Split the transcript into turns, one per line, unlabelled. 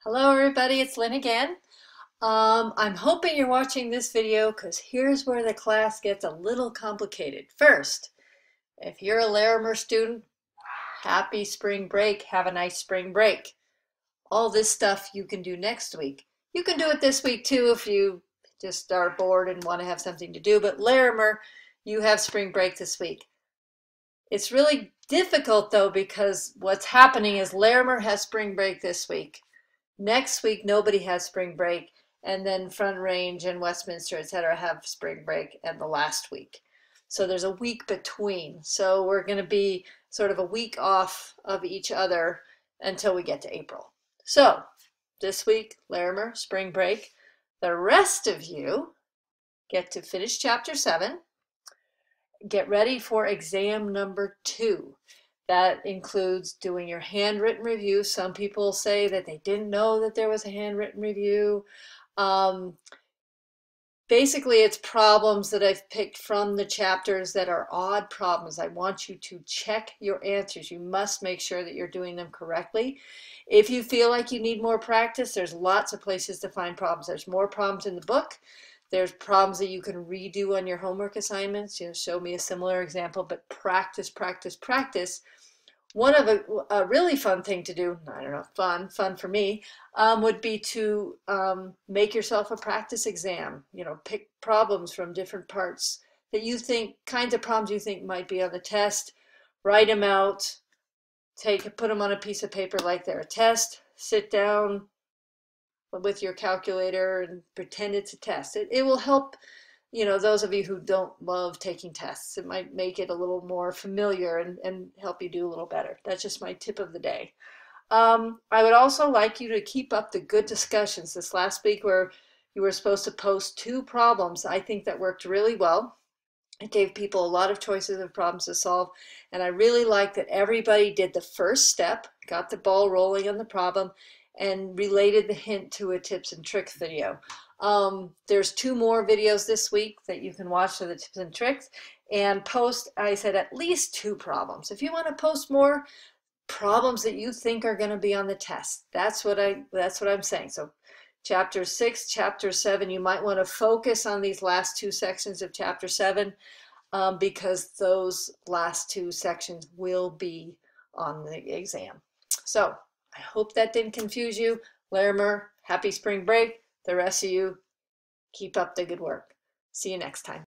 Hello everybody, it's Lynn again. I'm hoping you're watching this video because here's where the class gets a little complicated. First, if you're a Larimer student, happy spring break. Have a nice spring break. All this stuff you can do next week. You can do it this week too if you just are bored and want to have something to do, but Larimer, you have spring break this week. It's really difficult though because what's happening is Larimer has spring break this week. Next week, nobody has spring break, and then Front Range and Westminster, etc., have spring break and the last week. So there's a week between. So we're going to be sort of a week off of each other until we get to April. So this week, Larimer, spring break. The rest of you get to finish chapter 7. Get ready for exam number 2. That includes doing your handwritten review. Some people say that they didn't know that there was a handwritten review. Basically, it's problems that I've picked from the chapters that are odd problems. I want you to check your answers. You must make sure that you're doing them correctly. If you feel like you need more practice, there's lots of places to find problems. There's more problems in the book. There's problems that you can redo on your homework assignments. Show me a similar example, but practice, practice, practice. One of a really fun thing to do, I don't know, fun for me, would be to make yourself a practice exam. Pick problems from different parts that you think, kinds of problems you think might be on the test, write them out, put them on a piece of paper like they're a test, sit down with your calculator and pretend it's a test. It will help. Those of you who don't love taking tests, it might make it a little more familiar and help you do a little better. That's just my tip of the day. I would also like you to keep up the good discussions. This last week where you were supposed to post 2 problems, I think that worked really well. It gave people a lot of choices of problems to solve, and I really like that everybody did the first step, got the ball rolling on the problem, and related the hint to a tips and tricks video. There's 2 more videos this week that you can watch for the tips and tricks, and post, I said, at least 2 problems. If you want to post more problems that you think are going to be on the test, that's what I'm saying. So chapter 6, chapter 7, you might want to focus on these last 2 sections of chapter 7 because those last 2 sections will be on the exam. So I hope that didn't confuse you. Larimer, happy spring break. The rest of you, keep up the good work. See you next time.